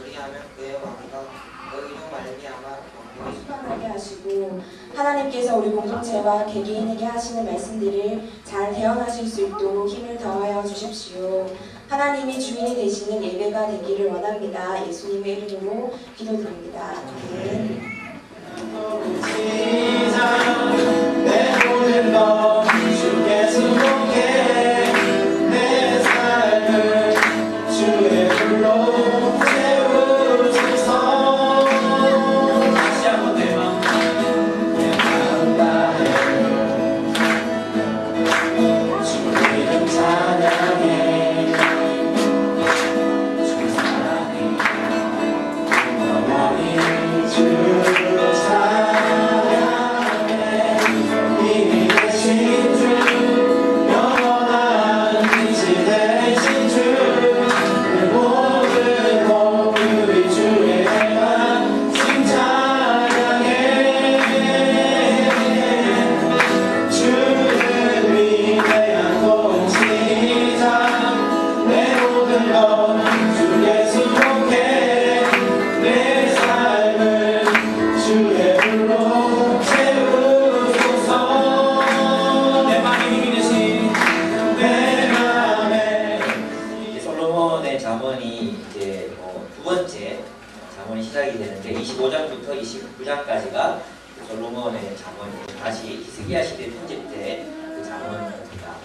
그리하면 그의 왕과 그 이름 말미암아 평안하게 하시고 하나님께서 우리 공동체와 개개인에게 하시는 말씀들을 잘 대언하실 수 있도록 힘을 더하여 주십시오. 하나님이 주인이 되시는 예배가 되기를 원합니다. 예수님의 이름으로 기도드립니다. 아멘. 내 모든 것 주께 수복해 내 삶을 주의 불로 채우소서. 다시 한번 내 마음 다해 주 이름 찬양해 주 사랑해 영원히 주 시작이 되는데 25장부터 29장까지가 솔로몬의 잠언, 다시 히스기야 시대 편집 때 그 잠언입니다.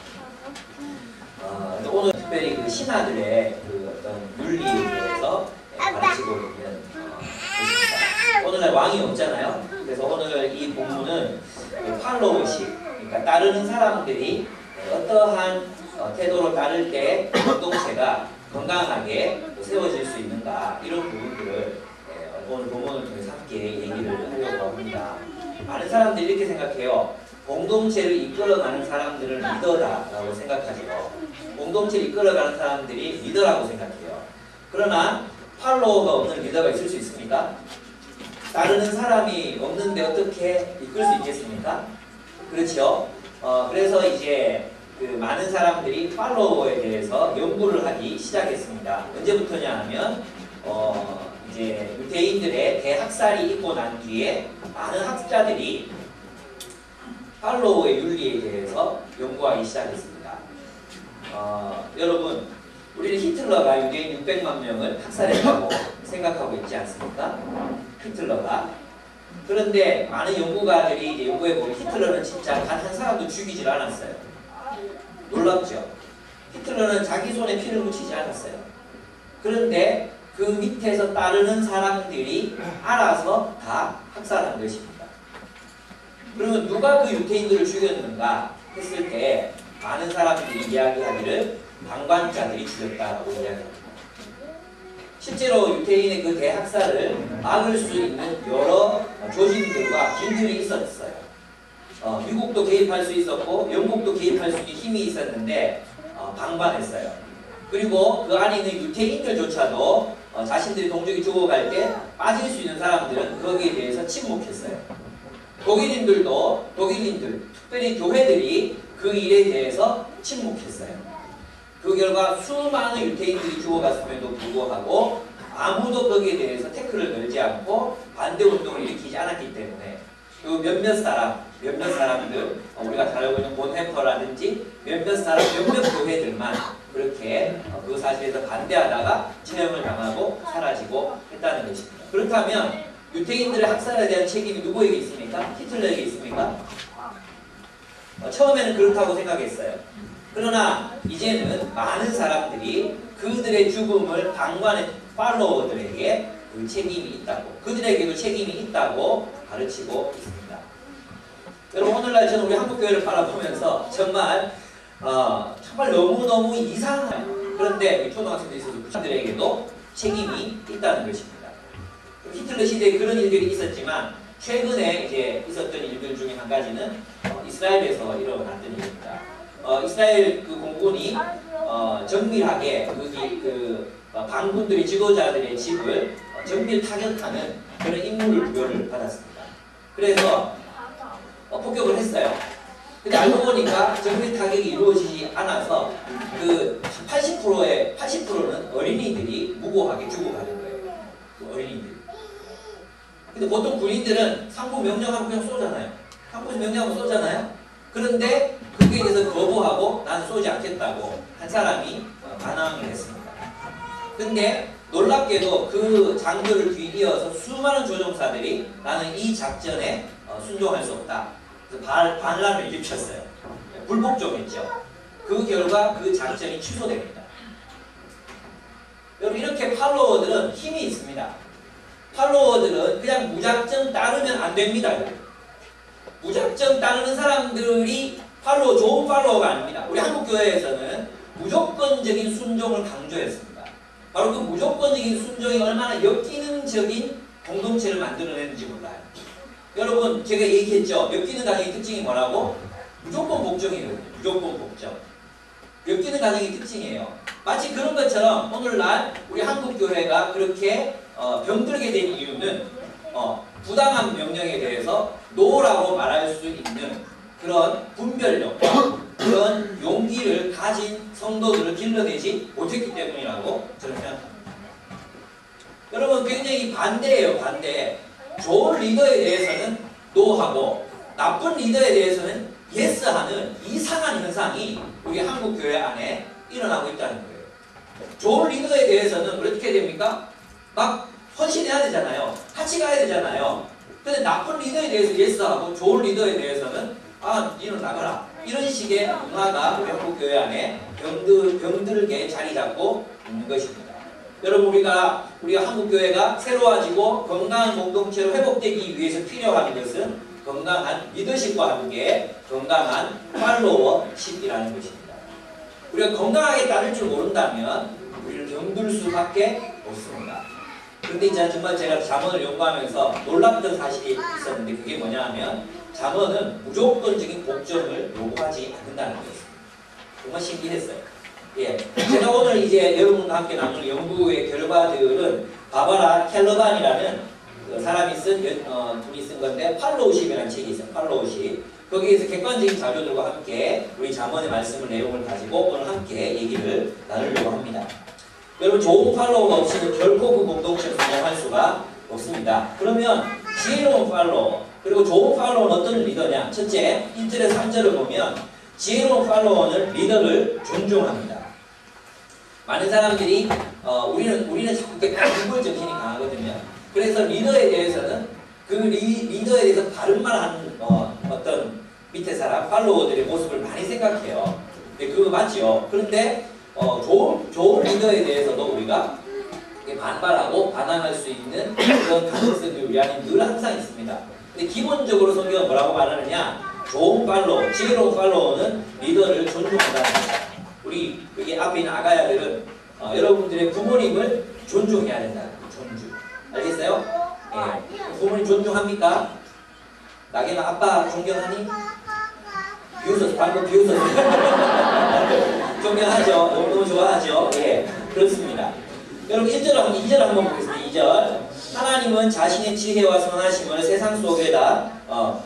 오늘 특별히 그 신하들의 그 어떤 윤리에 대해서 가르치고 있는 것입니다. 오늘날 왕이 없잖아요. 그래서 오늘 이 본문은 그 팔로우식, 그러니까 따르는 사람들이 어떠한 태도로 따를 때 공동체가 건강하게 세워질 수 있는가, 이런 부분들을 오늘 본문을 통해서 함께 얘기를 하려고 합니다. 많은 사람들이 이렇게 생각해요. 공동체를 이끌어가는 사람들은 리더다라고 생각하죠. 공동체를 이끌어가는 사람들이 리더라고 생각해요. 그러나 팔로워가 없는 리더가 있을 수 있습니까? 따르는 사람이 없는데 어떻게 이끌 수 있겠습니까? 그렇죠? 그래서 이제 그 많은 사람들이 팔로워에 대해서 연구를 하기 시작했습니다. 언제부터냐 하면 이제 유대인들의 대학살이 있고 난 뒤에 많은 학자들이 팔로워의 윤리에 대해서 연구하기 시작했습니다. 여러분, 우리는 히틀러가 유대인 600만 명을 학살했다고 생각하고 있지 않습니까? 히틀러가. 그런데 많은 연구가들이 이제 연구해보면 히틀러는 진짜 단 한 사람도 죽이질 않았어요. 놀랍죠? 히틀러는 자기 손에 피를 묻히지 않았어요. 그런데 그 밑에서 따르는 사람들이 알아서 다 학살한 것입니다. 그러면 누가 그 유태인들을 죽였는가 했을 때 많은 사람들이 이야기하기를 방관자들이 죽였다라고 이야기합니다. 실제로 유태인의 그 대학살을 막을 수 있는 여러 조직들과 길들이 있었어요. 미국도 개입할 수 있었고 영국도 개입할 수 있는 힘이 있었는데 방관했어요. 그리고 그 안에 있는 유태인들조차도 자신들이 동족이 죽어갈 때 빠질 수 있는 사람들은 거기에 대해서 침묵했어요. 독일인들, 특별히 교회들이 그 일에 대해서 침묵했어요. 그 결과 수많은 유태인들이 죽어갔음에도 불구하고 아무도 거기에 대해서 태클을 걸지 않고 반대운동을 일으키지 않았기 때문에 그 몇몇 사람들, 우리가 잘 알고 있는 본헤퍼라든지 몇몇 교회들만 그렇게 그 사실에서 반대하다가 처형을 당하고 사라지고 했다는 것입니다. 그렇다면 유태인들의 학살에 대한 책임이 누구에게 있습니까? 히틀러에게 있습니까? 처음에는 그렇다고 생각했어요. 그러나 이제는 많은 사람들이 그들의 죽음을 방관한 팔로워들에게 그 책임이 있다고, 그들에게도 책임이 있다고 가르치고 있습니다. 여러분, 오늘날 저는 우리 한국교회를 바라보면서 정말 너무너무 이상한, 그런데 초등학생들이 있어서 그들에게도 책임이 있다는 것입니다. 히틀러 시대에 그런 일들이 있었지만 최근에 이제 있었던 일들 중에 한 가지는 이스라엘에서 일어났던 일입니다. 이스라엘 그 공군이 정밀하게 반군들이 지도자들의 집을 정밀 타격하는 그런 임무를 부여를 받았습니다. 그래서 폭격을 했어요. 근데 알고 보니까 정밀 타격이 이루어지지 않아서 그 80%는 어린이들이 무고하게 죽어가는 거예요. 근데 보통 군인들은 상부 명령하고 그냥 쏘잖아요. 상부 명령하고 쏘잖아요. 그런데 그게 대해서 거부하고 난 쏘지 않겠다고 한 사람이 반항을 했습니다. 근데 놀랍게도 그 장교를 뒤이어서 수많은 조종사들이 나는 이 작전에 순종할 수 없다. 그래서 반란을 일으켰어요. 불복종했죠. 그 결과 그 작전이 취소됩니다. 여러분 이렇게 팔로워들은 힘이 있습니다. 팔로워들은 그냥 무작정 따르면 안 됩니다. 무작정 따르는 사람들이 좋은 팔로워가 아닙니다. 우리 한국교회에서는 무조건적인 순종을 강조했습니다. 바로 그 무조건적인 순종이 얼마나 역기능적인 공동체를 만들어내는지 몰라요. 여러분 제가 얘기했죠. 역기능 가정의 특징이 뭐라고? 무조건 복종이거든요. 무조건 복종. 역기능 가정의 특징이에요. 마치 그런 것처럼 오늘날 우리 한국교회가 그렇게 병들게 된 이유는 부당한 명령에 대해서 노라고 말할 수 있는 그런 분별력과 그런 용기를 가진 성도들을 길러내지 못했기 때문이라고 저는 생각합니다. 여러분 굉장히 반대예요. 반대. 좋은 리더에 대해서는 노하고 나쁜 리더에 대해서는 예스하는 이상한 현상이 우리 한국교회 안에 일어나고 있다는 거예요. 좋은 리더에 대해서는 어떻게 됩니까? 막 헌신해야 되잖아요. 같이 가야 되잖아요. 근데 나쁜 리더에 대해서 예스하고 좋은 리더에 대해서는 니는 나가라. 이런 식의 문화가 우리 한국교회 안에 병들게 자리 잡고 있는 것입니다. 여러분 우리가 한국교회가 새로워지고 건강한 공동체로 회복되기 위해서 필요한 것은 건강한 리더십과 함께 건강한 팔로워십이라는 것입니다. 우리가 건강하게 따를 줄 모른다면 우리는 병들 수밖에 없습니다. 그런데 이제 정말 제가 잠언을 연구하면서 놀랐던 사실이 있었는데 그게 뭐냐 하면 잠언은 무조건적인 복종을 요구하지 않는다는 것입니다. 정말 신기했어요. 예, 제가 오늘 이제 여러분과 함께 나눌 연구의 결과들은 바바라 켈러반이라는 그 사람이 분이 쓴 건데 팔로우십이라는 책이 있어요. 팔로우십. 거기에서 객관적인 자료들과 함께 우리 잠언의 말씀을 내용을 가지고 오늘 함께 얘기를 나누려고 합니다. 여러분 좋은 팔로워가 없이는 결코 그 공동체를 운영할 수가 없습니다. 그러면 지혜로운 팔로워 그리고 좋은 팔로워는 어떤 리더냐? 첫째 1절에서 3절을 보면 지혜로운 팔로워는 리더를 존중합니다. 많은 사람들이 우리는 자꾸 공부의 정신이 강하거든요. 그래서 리더에 대해서는 그 리더에 대해서 바른 말 하는 어떤 밑에 사람 팔로워들의 모습을 많이 생각해요. 근데 그거 맞죠? 그런데 좋은 리더에 대해서도 우리가 반발하고 반항할 수 있는 그런 가능성이 우리 안에 늘 항상 있습니다. 근데 기본적으로 성경은 뭐라고 말하느냐? 좋은 팔로워, 지혜로운 팔로워는 리더를 존중한다는 겁니다. 우리 여기 앞에 있는 아가야들은 여러분들의 부모님을 존중해야 된다는 거예요. 존중. 알겠어요? 예. 부모님 존중합니까? 나게나 아빠 존경하니? 비웃었어. 방금 비웃었어. 존경하죠. 너무 좋아하죠. 예. 그렇습니다. 여러분 2절 한번 보겠습니다. 2절. 하나님은 자신의 지혜와 선하심을 세상 속에다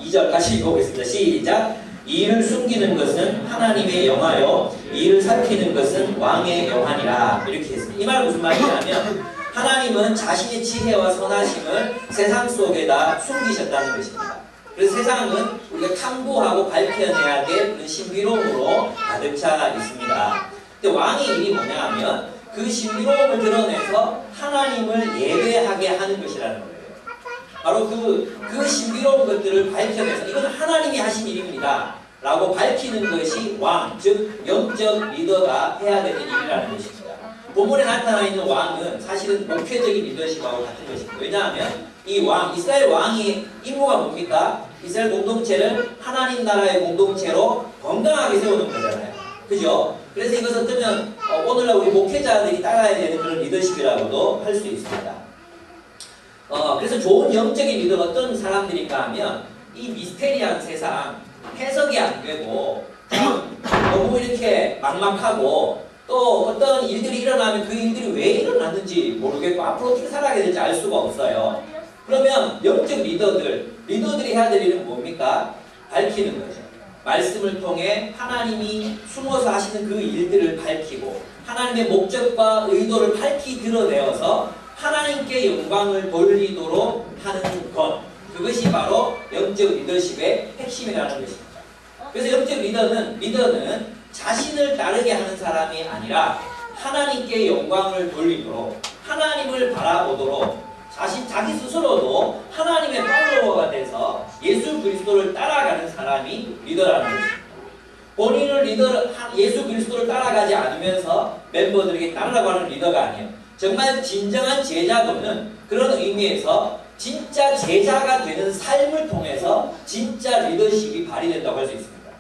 2절 같이 읽어보겠습니다. 시작. 이를 숨기는 것은 하나님의 영화요 이를 살피는 것은 왕의 영화니라. 이렇게 했습니다. 이 말은 무슨 말이냐면 하나님은 자신의 지혜와 선하심을 세상 속에다 숨기셨다는 것입니다. 그래서 세상은 우리가 탐구하고 밝혀내야 될 그런 신비로움으로 가득 차 있습니다. 근데 왕의 일이 뭐냐 하면 그 신비로움을 드러내서 하나님을 예배하게 하는 것이라는 거예요. 바로 그 신비로운 것들을 밝혀내서 이건 하나님이 하신 일입니다 라고 밝히는 것이 왕, 즉 영적 리더가 해야 되는 일이라는 것입니다. 본문에 나타나 있는 왕은 사실은 목회적인 리더십하고 같은 것입니다. 왜냐하면 이 왕, 이스라엘 왕의 임무가 뭡니까? 이스라엘 공동체를 하나님 나라의 공동체로 건강하게 세우는 거잖아요. 그죠? 그래서 이것은 어쩌면 오늘날 우리 목회자들이 따라야 되는 그런 리더십이라고도 할 수 있습니다. 그래서 좋은 영적인 리더가 어떤 사람들인가 하면 이 미스테리한 세상 해석이 안 되고 너무 이렇게 막막하고 또 어떤 일들이 일어나면 그 일들이 왜 일어났는지 모르겠고 앞으로 어떻게 살아가야 될지 알 수가 없어요. 그러면 영적 리더들이 해야 될 일은 뭡니까? 밝히는 거죠. 말씀을 통해 하나님이 숨어서 하시는 그 일들을 밝히고 하나님의 목적과 의도를 밝히 드러내어서 하나님께 영광을 돌리도록 하는 것, 그것이 바로 영적 리더십의 핵심이라는 것입니다. 그래서 영적 리더는 자신을 따르게 하는 사람이 아니라 하나님께 영광을 돌리도록, 하나님을 바라보도록, 자기 스스로도 하나님의 팔로워가 돼서 예수 그리스도를 따라가는 사람이 리더라는 것입니다. 본인을 예수 그리스도를 따라가지 않으면서 멤버들에게 따르라고 하는 리더가 아니에요. 정말 진정한 제자도는 그런 의미에서 진짜 제자가 되는 삶을 통해서 진짜 리더십이 발휘된다고 할 수 있습니다.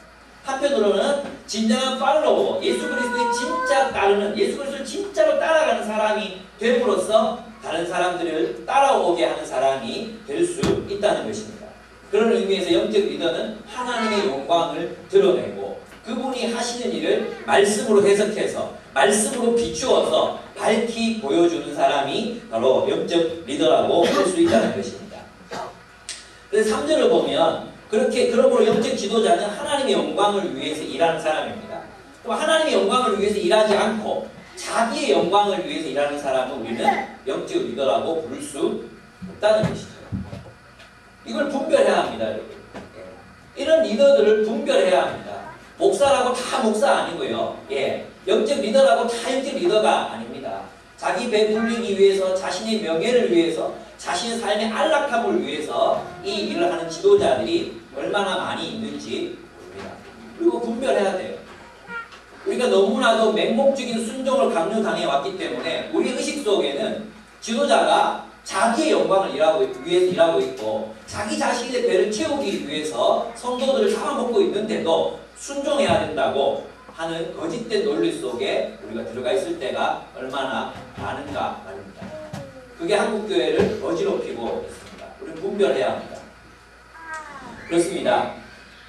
한편으로는 진정한 팔로워, 예수 그리스도의 진짜 따르는, 예수 그리스도를 진짜로 따라가는 사람이 됨으로써 다른 사람들을 따라오게 하는 사람이 될 수 있다는 것입니다. 그런 의미에서 영적 리더는 하나님의 영광을 드러내고 그분이 하시는 일을 말씀으로 해석해서 말씀으로 비추어서 밝히 보여주는 사람이 바로 영적 리더라고 할 수 있다는 것입니다. 그래서 3절을 보면 그러므로 영적 지도자는 하나님의 영광을 위해서 일하는 사람입니다. 또 하나님의 영광을 위해서 일하지 않고 자기의 영광을 위해서 일하는 사람은 우리는 영적 리더라고 부를 수 없다는 것이죠. 이걸 분별해야 합니다, 여러분. 이런 리더들을 분별해야 합니다. 목사라고 다 목사 아니고요. 영적 리더라고 다 영적 리더가 아닙니다. 자기 배 불리기 위해서, 자신의 명예를 위해서, 자신의 삶의 안락함을 위해서 이 일을 하는 지도자들이 얼마나 많이 있는지 모릅니다. 그리고 분별해야 돼요. 우리가 너무나도 맹목적인 순종을 강요당해 왔기 때문에 우리 의식 속에는 지도자가 자기의 영광을 위해서 일하고 있고 자기 자신의 배를 채우기 위해서 성도들을 잡아먹고 있는데도 순종해야 된다고 하는 거짓된 논리 속에 우리가 들어가 있을 때가 얼마나 많은가 말입니다. 그게 한국교회를 어지럽히고 있습니다. 우리는 분별해야 합니다. 그렇습니다.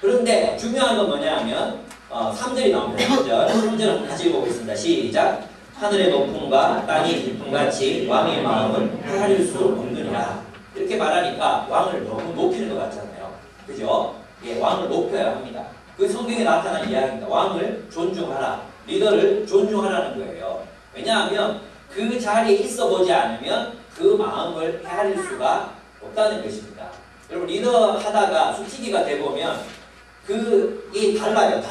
그런데 중요한 건 뭐냐 하면 3절이 나옵니다. 3절 한번 같이 읽어보겠습니다. 시작. 하늘의 높음과 땅이 깊음같이 왕의 마음을 헤아릴 수 없느니라. 이렇게 말하니까 왕을 너무 높이는 것 같잖아요. 그죠? 왕을 높여야 합니다. 그 성경에 나타난 이야기입니다. 왕을 존중하라. 리더를 존중하라는 거예요. 왜냐하면 그 자리에 있어 보지 않으면 그 마음을 헤아릴 수가 없다는 것입니다. 여러분 리더 하다가 숙지기가 돼보면 이게 달라요.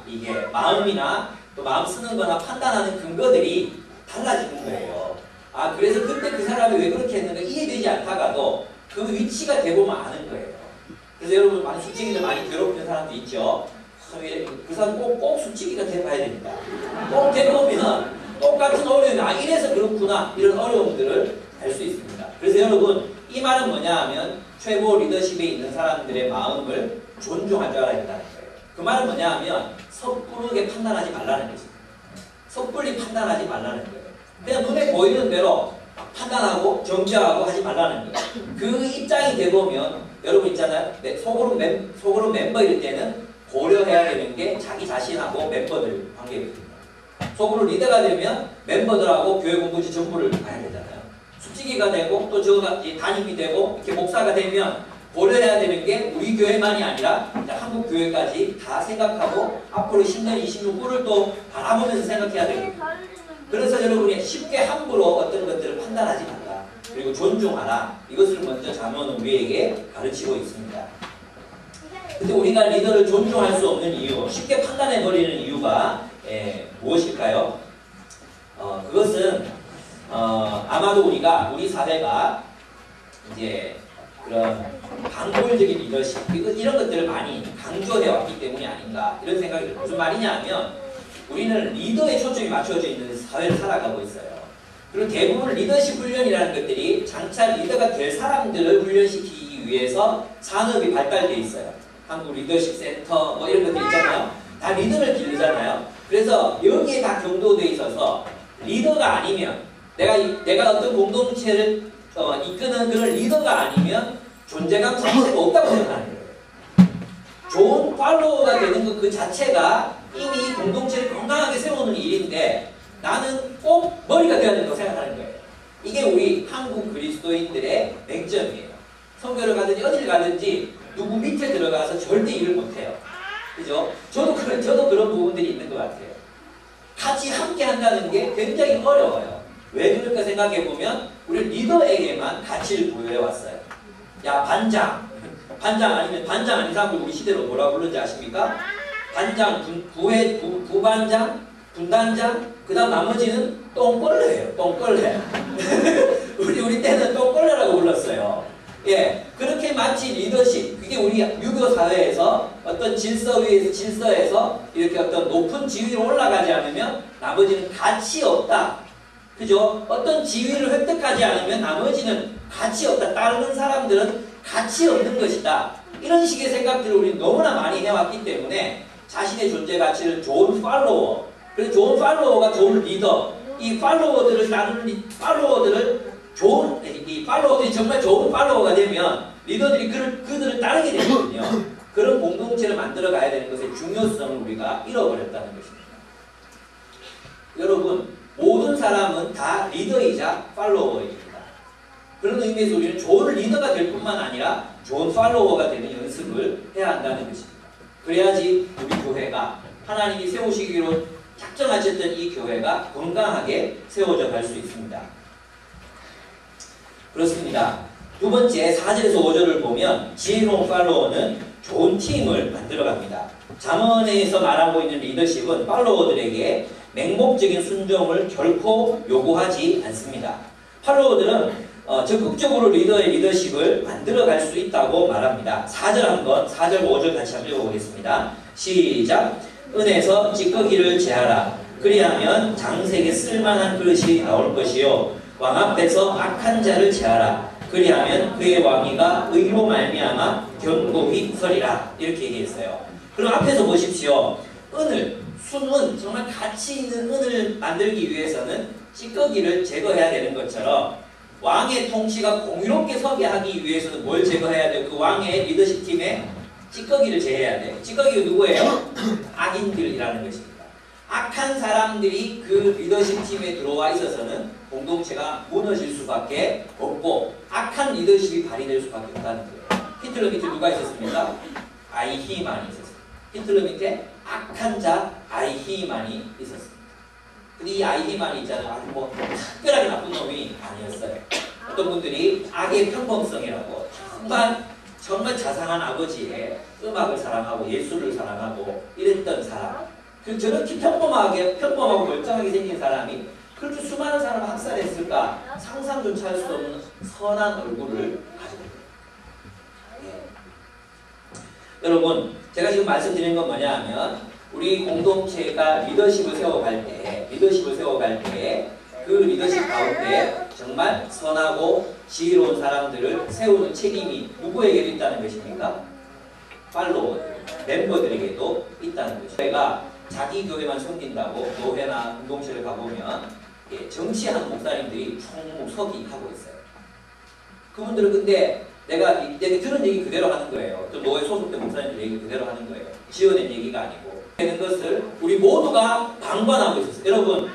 이게 마음이나 또 마음 쓰는 거나 판단하는 근거들이 달라지는 거예요. 그래서 그때 그 사람이 왜 그렇게 했는가 이해되지 않다가도 그 위치가 돼보면 아는 거예요. 그래서 여러분 많은 숙지기들 많이 괴롭히는 사람도 있죠. 그 사람 꼭 숙지기가 돼봐야 됩니다. 꼭 돼보면 똑같은 어려움이 이래서 그렇구나 이런 어려움들을 알 수 있습니다. 그래서 여러분 이 말은 뭐냐 하면 최고 리더십에 있는 사람들의 마음을 존중할 줄 알아야 된다는 거예요. 그 말은 뭐냐 하면 섣부르게 판단하지 말라는 것입니다. 섣불리 판단하지 말라는 거예요. 그냥 눈에 보이는 대로 판단하고 정죄하고 하지 말라는 거예요. 그 입장이 돼보면 여러분 있잖아요. 속으로 멤버일 때는 고려해야 되는 게 자기 자신하고 멤버들 관계거든요. 속으로 리더가 되면 멤버들하고 교회 공동체 전부를 봐야 되잖아요. 숙지기가 되고 또 저가 담임이 되고 이렇게 목사가 되면 고려해야 되는 게 우리 교회만이 아니라 한국 교회까지 다 생각하고 앞으로 10년, 20년 후를 또 바라보면서 생각해야 됩니다. 그래서 여러분이 쉽게 함부로 어떤 것들을 판단하지 말라. 그리고 존중하라. 이것을 먼저 잠언은 우리에게 가르치고 있습니다. 근데 우리가 리더를 존중할 수 없는 이유, 쉽게 판단해버리는 이유가 무엇일까요? 그것은 아마도 우리 사회가 이제 그런 강골적인 리더십 이런 것들을 많이 강조해 왔기 때문이 아닌가 이런 생각이 들어요. 무슨 말이냐 하면 우리는 리더에 초점이 맞춰져 있는 사회를 살아가고 있어요. 그리고 대부분 리더십 훈련이라는 것들이 장차 리더가 될 사람들을 훈련시키기 위해서 산업이 발달되어 있어요. 한국 리더십 센터 뭐 이런 것들 있잖아요. 다 리더를 기르잖아요. 그래서 여기에 다 경도되어 있어서 리더가 아니면 내가 어떤 공동체를 이끄는 그런 리더가 아니면 존재감 자체가 없다고 생각하는 거예요. 좋은 팔로워가 되는 것 그 자체가 이미 공동체를 건강하게 세우는 일인데 나는 꼭 머리가 되어야 된다고 생각하는 거예요. 이게 우리 한국 그리스도인들의 맹점이에요. 선교를 가든지 어딜 가든지 누구 밑에 들어가서 절대 일을 못해요. 그죠? 저도 그런 부분들이 있는 것 같아요. 같이 함께 한다는 게 굉장히 어려워요. 왜 그럴까 생각해 보면 우리 리더에게만 가치를 부여해 왔어요. 야 반장, 반장 아니면 반장 아닌 사람들 우리 시대로 뭐라 부르는지 아십니까? 반장, 부반장, 분단장, 그 다음 나머지는 똥걸레예요. 똥걸레. 우리 때는 똥걸레라고 불렀어요. 예, 그렇게 마치 리더십, 그게 우리 유교 사회에서 어떤 질서에서 이렇게 어떤 높은 지위로 올라가지 않으면 나머지는 가치 없다. 그죠? 어떤 지위를 획득하지 않으면 나머지는 가치 없다. 따르는 사람들은 가치 없는 것이다. 이런 식의 생각들을 우리 너무나 많이 해왔기 때문에 자신의 존재 가치를 좋은 팔로워, 그래서 좋은 팔로워가 좋은 리더, 이 팔로워들을 따르는 이 팔로워들이 정말 좋은 팔로워가 되면 리더들이 그들을 따르게 되거든요. 그런 공동체를 만들어 가야 되는 것의 중요성을 우리가 잃어버렸다는 것입니다. 여러분, 모든 사람은 다 리더이자 팔로워입니다. 그런 의미에서 우리는 좋은 리더가 될 뿐만 아니라 좋은 팔로워가 되는 연습을 해야 한다는 것입니다. 그래야지 우리 교회가 하나님이 세우시기로 작정하셨던 이 교회가 건강하게 세워져 갈 수 있습니다. 그렇습니다. 두 번째 4절에서 5절을 보면 지혜로운 팔로워는 좋은 팀을 만들어갑니다. 잠언에서 말하고 있는 리더십은 팔로워들에게 맹목적인 순종을 결코 요구하지 않습니다. 팔로워들은 적극적으로 리더의 리더십을 만들어갈 수 있다고 말합니다. 4절 4절 5절 같이 한번 읽어보겠습니다. 시작! 은에서 찌꺼기를 제하라. 그리하면 장색에 쓸만한 그릇이 나올 것이요 왕 앞에서 악한 자를 제하라. 그리하면 그의 왕위가 의로 말미암아 견고히 서리라. 이렇게 얘기했어요. 그럼 앞에서 보십시오. 순은 정말 가치 있는 은을 만들기 위해서는 찌꺼기를 제거해야 되는 것처럼 왕의 통치가 공유롭게 서게 하기 위해서는 뭘 제거해야 돼요? 그 왕의 리더십 팀에 찌꺼기를 제해야 돼요. 찌꺼기가 누구예요? 악인들이라는 것입니다. 악한 사람들이 그 리더십 팀에 들어와 있어서는 공동체가 무너질 수밖에 없고 악한 리더십이 발휘될 수밖에 없다는 거예요. 히틀러 밑에 누가 있었습니까? 아이히만이 있었습니다. 히틀러 밑에 악한 자 아이히만이 있었습니다. 근데 이 아이히만이 있잖아요. 아주 뭐 특별하게 나쁜 놈이 아니었어요. 어떤 분들이 악의 평범성이라고 정말 자상한 아버지의 음악을 사랑하고 예술을 사랑하고 이랬던 사람, 저렇게 평범하고 멀쩡하게 생긴 사람이 그렇게 수많은 사람을 학살했을까 상상조차 할 수 없는 선한 얼굴을 가지고 있어요. 예. 여러분, 제가 지금 말씀드리는 건 뭐냐 하면 우리 공동체가 리더십을 세워갈 때 그 리더십 가운데 정말 선하고 지혜로운 사람들을 세우는 책임이 누구에게도 있다는 것입니까? 팔로워들, 멤버들에게도 있다는 것입니다. 저희가 자기 교회만 섬긴다고 교회나 공동체를 가보면 정치하는 목사님들이 총무서기하고 있어요. 그분들은 근데 내가 들은 얘기 그대로 하는 거예요. 또 노예 소속된 목사님들 얘기 그대로 하는 거예요. 지어낸 얘기가 아니고. 되는 것을 우리 모두가 방관하고 있었어요. 여러분,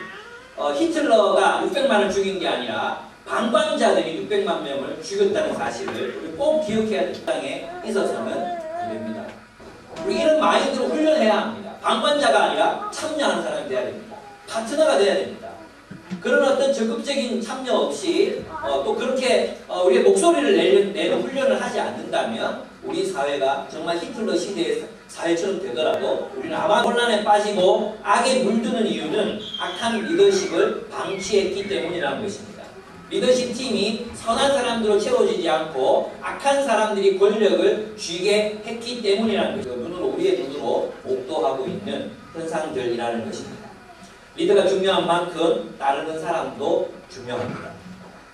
히틀러가 600만을 죽인 게 아니라 방관자들이 600만 명을 죽였다는 사실을 우리 꼭 기억해야 될 땅에 있어서는 안 됩니다. 우리 이런 마인드로 훈련해야 합니다. 방관자가 아니라 참여하는 사람이 돼야 됩니다. 파트너가 돼야 됩니다. 그런 어떤 적극적인 참여 없이 또 그렇게 우리의 목소리를 내는 훈련을 하지 않는다면 우리 사회가 정말 히틀러 시대의 사회처럼 되더라도 우리는 아마 혼란에 빠지고 악에 물드는 이유는 악한 리더십을 방치했기 때문이라는 것입니다. 리더십 팀이 선한 사람들로 채워지지 않고 악한 사람들이 권력을 쥐게 했기 때문이라는 것이죠. 우리의 눈으로 목도하고 있는 현상들이라는 것입니다. 리더가 중요한 만큼 따르는 사람도 중요합니다.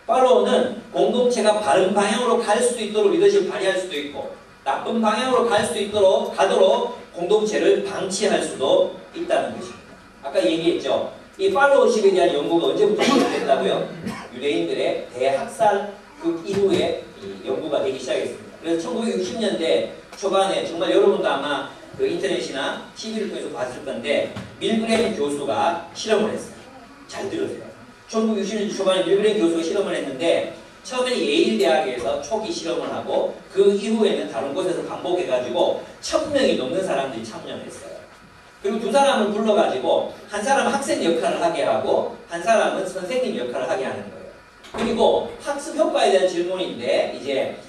팔로워는 공동체가 바른 방향으로 갈 수 있도록 리더십을 발휘할 수도 있고 나쁜 방향으로 가도록 공동체를 방치할 수도 있다는 것입니다. 아까 얘기했죠. 이 팔로워십에 대한 연구가 언제부터 시작됐다고요? 유대인들의 대학살 그 이후에 이 연구가 되기 시작했습니다. 그래서 1960년대 초반에 정말 여러분도 아마 그 인터넷이나 TV를 통해서 봤을 건데 밀그레임 교수가 실험을 했어요. 잘 들으세요. 1960년대 초반에 밀그레임 교수가 실험을 했는데 처음에는 예일 대학에서 초기 실험을 하고 그 이후에는 다른 곳에서 반복해가지고 1000명이 넘는 사람들이 참여했어요. 그리고 두 사람을 불러가지고 한 사람은 학생 역할을 하게 하고 한 사람은 선생님 역할을 하게 하는 거예요. 그리고 학습 효과에 대한 질문인데 이제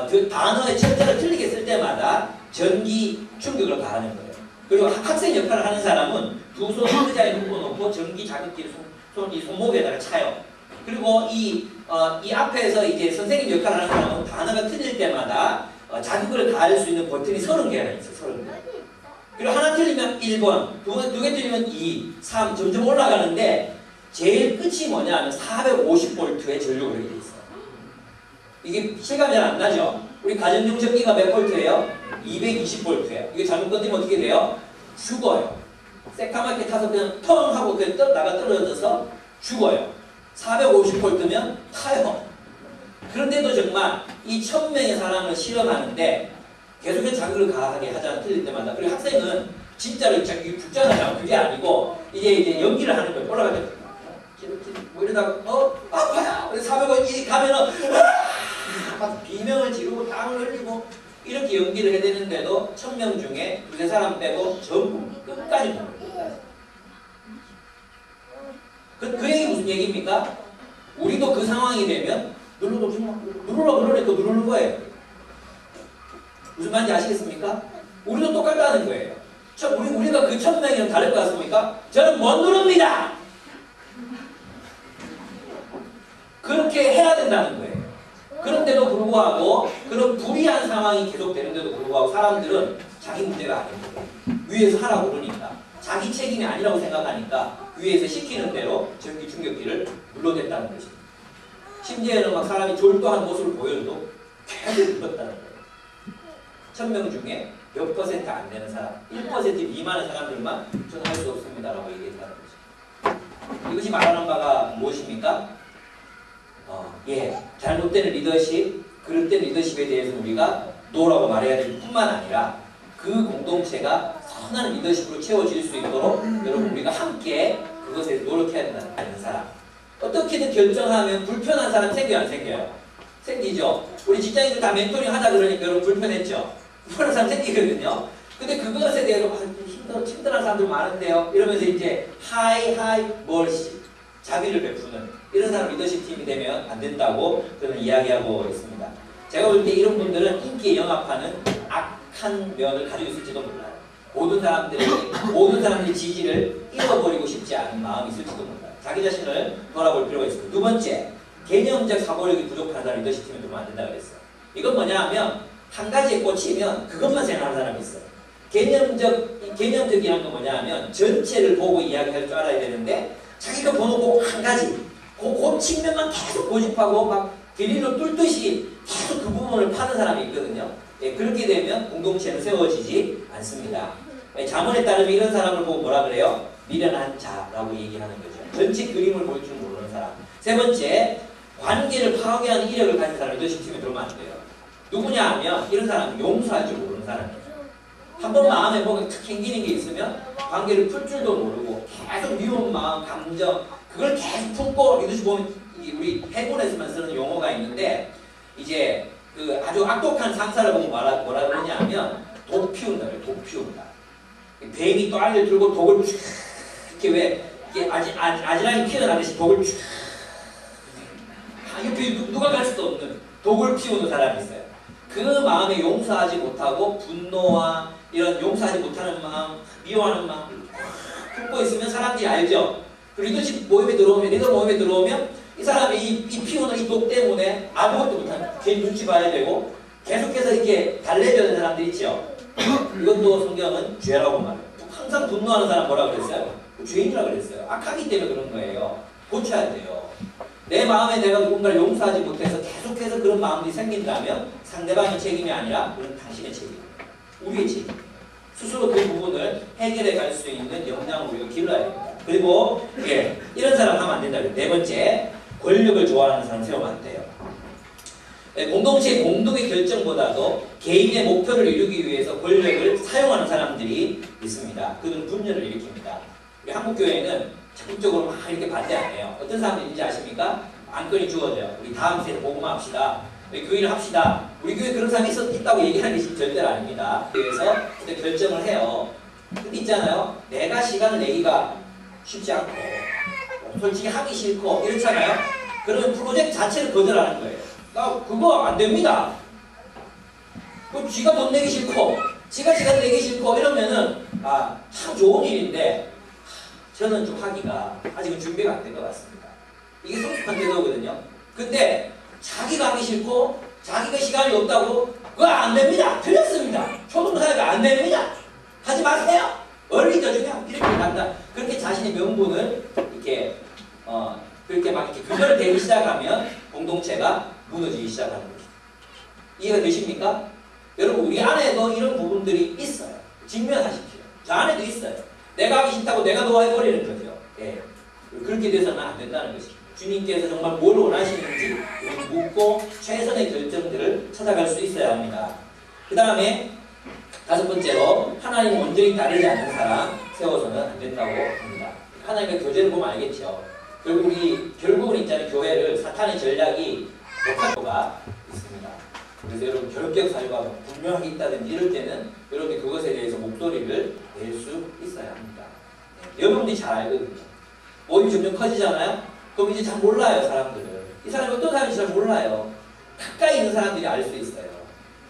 그 단어의 철자를 틀리게 쓸 때마다 전기 충격을 가하는 거예요. 그리고 학생 역할을 하는 사람은 두 손을 의자에 묶어놓고 전기 자극기를 손목에다가 차요. 그리고 이 앞에서 이제 선생님 역할을 하는 사람은 단어가 틀릴 때마다 자극을 가할 수 있는 버튼이 30개가 있어요. 30개. 그리고 하나 틀리면 1번, 두 개 틀리면 2, 3 점점 올라가는데 제일 끝이 뭐냐 하면 450V의 전류가 이렇게 돼 있어요. 이게 실감이 잘 안 나죠? 우리 가정용 전기가 몇 볼트예요? 220V예요. 이게 잘못 건드리면 어떻게 돼요? 죽어요. 새까맣게 타서 그냥 텅 하고 그냥 나가 떨어져서 죽어요. 450V면 타요. 그런데도 정말 이 1000명의 사람을 실험하는데 계속해서 자극을 가하게 하잖아. 틀릴 때마다. 그리고 학생은 진짜로 죽잖아요. 그게 아니고 이제 연기를 하는 거예요. 올라갈 때 뭐 이러다가 아파요. 450 가면은 막 비명을 지르고 땀을 흘리고 이렇게 연기를 해야 되는데도 1000명 중에 두세 사람 빼고 전부 끝까지 부릅니다. 그 얘기 무슨 얘기입니까? 우리도 그 상황이 되면 누르려고 누르는 거예요. 무슨 말인지 아시겠습니까? 우리도 똑같다는 거예요. 우리가 그 1000명이랑 다를 것 같습니까? 저는 못 누릅니다. 그렇게 해야 된다는 거예요. 그런데도 불구하고 그런 불리한 상황이 계속되는데도 불구하고 사람들은 자기 문제가 아닙니다. 위에서 하라고 그러니까 자기 책임이 아니라고 생각하니까 위에서 시키는 대로 전기 충격기를 눌러댔다는 것입니다. 심지어는 막 사람이 졸도한 모습을 보여도 계속 눌렀다는 거예요. 1000명 중에 몇 퍼센트 안 되는 사람, 1% 미만의 사람들만 저는 할 수 없습니다라고 얘기했다는 거죠. 이것이 말하는 바가 무엇입니까? 잘못된 리더십, 그릇된 리더십에 대해서 우리가 노라고 말해야 될 뿐만 아니라 그 공동체가 선한 리더십으로 채워질 수 있도록 여러분 우리가 함께 그것에 노력해야 된다는 사람. 어떻게든 결정하면 불편한 사람 생겨요, 안 생겨요? 생기죠. 우리 직장인들 다 멘토링 하자 그러니까 여러분 불편했죠. 불편한 사람 생기거든요. 근데 그것에 대해서 힘들한 사람들 많은데요. 이러면서 이제 멀시 자비를 베푸는 이런 사람 리더십 팀이 되면 안 된다고 저는 이야기하고 있습니다. 제가 볼 때 이런 분들은 인기에 영합하는 악한 면을 가지고 있을지도 몰라요. 모든 사람들이 지지를 잃어버리고 싶지 않은 마음이 있을지도 몰라요. 자기 자신을 돌아볼 필요가 있습니다. 두 번째, 개념적 사고력이 부족한 사람 리더십 팀에 두면 안 된다고 그랬어요. 이건 뭐냐 하면 한 가지에 꽂히면 그것만 생각하는 사람이 있어요. 개념적이란 건 뭐냐 하면 전체를 보고 이야기할 줄 알아야 되는데 자기가 보고 한 가지 그 측면만 계속 고집하고 막 비리로 뚫듯이 계속 그 부분을 파는 사람이 있거든요. 그렇게 되면 공동체는 세워지지 않습니다. 잠언에 따르면 이런 사람을 보고 뭐라 그래요? 미련한 자라고 얘기하는 거죠. 전체 그림을 볼 줄 모르는 사람. 세 번째, 관계를 파괴하는 이력을 가진 사람을 리더십 팀에 들어오면 안 돼요. 누구냐 하면 이런 사람은 용서할 줄 모르는 사람이에요. 한번 마음에 뭐가 탁 생기는 게 있으면 관계를 풀 줄도 모르고 계속 미운 마음, 감정 그걸 계속 품고 리더십 보면 우리 해군에서만 쓰는 용어가 있는데 이제 그 아주 악독한 상사를 보고 뭐라 그러냐 하면 독 피운다 그래요. 독 피운다. 뱀이 또 알을 들고 독을 쭉 이렇게 왜 이렇게 아지랑이 피어나듯이 독을 쭉 이렇게 누가 갈 수도 없는 독을 피우는 사람이 있어요. 그 마음에 용서하지 못하고 분노와 이런 용서하지 못하는 마음, 미워하는 마음 품고 있으면 사람들이 알죠. 리더십 모임에 들어오면, 리더 모임에 들어오면 이 사람이 이 피우는 이 독 때문에 아무것도 못하는 괜히 눈치 봐야 되고 계속해서 이렇게 달래줘야 되는 사람들이 있죠. 이것도 성경은 죄라고 말해요. 항상 분노하는 사람 뭐라고 그랬어요? 죄인이라고 그랬어요. 악하기 때문에 그런 거예요. 고쳐야 돼요. 내 마음에 내가 누군가를 용서하지 못해서 계속해서 그런 마음들이 생긴다면 상대방의 책임이 아니라 그건 당신의 책임, 우리의 책임. 스스로 그 부분을 해결해 갈 수 있는 역량을 우리가 길러야 됩니다. 그리고 이런 사람 하면 안 된다. 네 번째, 권력을 좋아하는 사람 세우면 안 돼요. 공동체의 공동의 결정보다도 개인의 목표를 이루기 위해서 권력을 사용하는 사람들이 있습니다. 그들은 분열을 일으킵니다. 우리 한국교회는 적극적으로 막 이렇게 반대 안 해요. 어떤 사람들인지 아십니까? 안건이 주어져요. 우리 다음 세대 복음화 합시다. 그 일을 합시다. 우리 교회 그런 사람이 있다고 얘기하는 게 절대로 아닙니다. 그래서 그때 결정을 해요. 근데 있잖아요. 내가 시간을 내기가 쉽지 않고 솔직히 하기 싫고 이렇잖아요. 그러면 프로젝트 자체를 거절하는 거예요. 나 그거 안 됩니다. 지가 돈 내기 싫고 지가 시간 내기 싫고 이러면은 참 좋은 일인데 저는 좀 하기가 아직은 준비가 안 된 것 같습니다. 이게 성숙한 태도거든요. 근데 자기가 하기 싫고 자기가 시간이 없다고 그거 안 됩니다. 틀렸습니다. 초등사회가 안 됩니다. 하지 마세요. 어린이들 중에 이렇게 한다. 그렇게 자신의 명분을 이렇게 그렇게 막 이렇게 그걸 대기 시작하면 공동체가 무너지기 시작하는 거죠. 이해가 되십니까? 여러분 우리 안에도 이런 부분들이 있어요. 직면하십시오. 저 안에도 있어요. 내가 하기 싫다고 내가 노해버리는 거죠. 예. 그렇게 돼서는 안 된다는 것입니다. 주님께서 정말 뭘 원하시는지 묻고 최선의 결정들을 찾아갈 수 있어야 합니다. 그 다음에 5번째로 하나님 온전히 따르지 않는 사람 세워서는 안 된다고 합니다. 하나님과 교제를 보면 알겠죠. 결국은 있잖아요. 교회를 사탄의 전략이 독한 거가 있습니다. 그래서 여러분 결격 사유가 분명하게 있다든지 이럴 때는 여러분이 그것에 대해서 목소리를 낼 수 있어야 합니다. 네. 여러분들이 잘 알거든요. 모임이 점점 커지잖아요. 그럼 이제 잘 몰라요 사람들을. 이 사람이 어떤 사람인지 잘 몰라요. 가까이 있는 사람들이 알 수 있어요.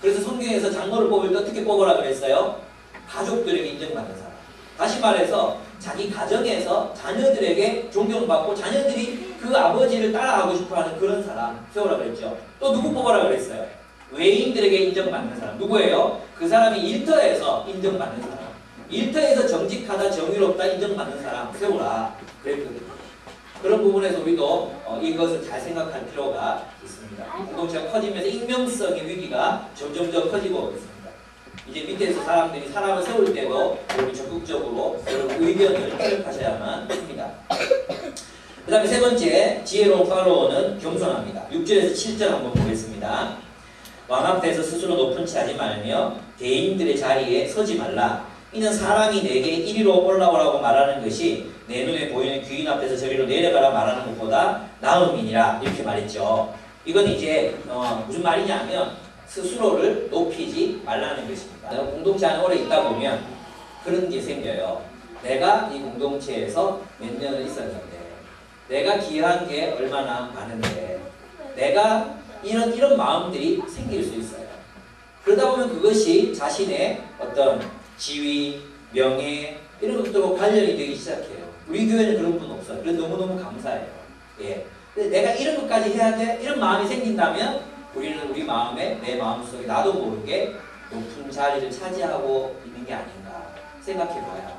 그래서 성경에서 장로를 뽑을 때 어떻게 뽑으라 그랬어요? 가족들에게 인정받는 사람. 다시 말해서 자기 가정에서 자녀들에게 존경받고 자녀들이 그 아버지를 따라가고 싶어하는 그런 사람 세우라 그랬죠. 또 누구 뽑으라 그랬어요? 외인들에게 인정받는 사람. 누구예요? 그 사람이 일터에서 인정받는 사람. 일터에서 정직하다 정의롭다 인정받는 사람 세우라 그랬거든요. 그런 부분에서 우리도 이것을 잘 생각할 필요가 있습니다. 공동체가 커지면서 익명성의 위기가 점점점 커지고 있습니다. 이제 밑에서 사람들이 사람을 세울 때도 여러분 적극적으로 여러분 의견을 협력하셔야만 합니다. 그 다음에 3번째 지혜로운 팔로워는 겸손합니다. 6절에서 7절 한번 보겠습니다. 왕 앞에서 스스로 높은 채 하지 말며 대인들의 자리에 서지 말라. 이는 사람이 내게 이리로 올라오라고 말하는 것이 내 눈에 보이는 귀인 앞에서 저리로 내려가라 말하는 것보다 나음이니라. 이렇게 말했죠. 이건 이제 무슨 말이냐면 스스로를 높이지 말라는 것입니다. 공동체 안에 오래 있다 보면 그런 게 생겨요. 내가 이 공동체에서 몇 년을 있었는데 내가 기여한 게 얼마나 많은데 내가 이런 마음들이 생길 수 있어요. 그러다 보면 그것이 자신의 어떤 지위, 명예 이런 것들과 관련이 되기 시작해요. 우리 교회는 그런 분 없어요. 그래서 너무너무 감사해요. 예. 근데 내가 이런 것까지 해야 돼? 이런 마음이 생긴다면 우리는 우리 마음에 내 마음속에 나도 모르게 높은 자리를 차지하고 있는 게 아닌가 생각해봐요.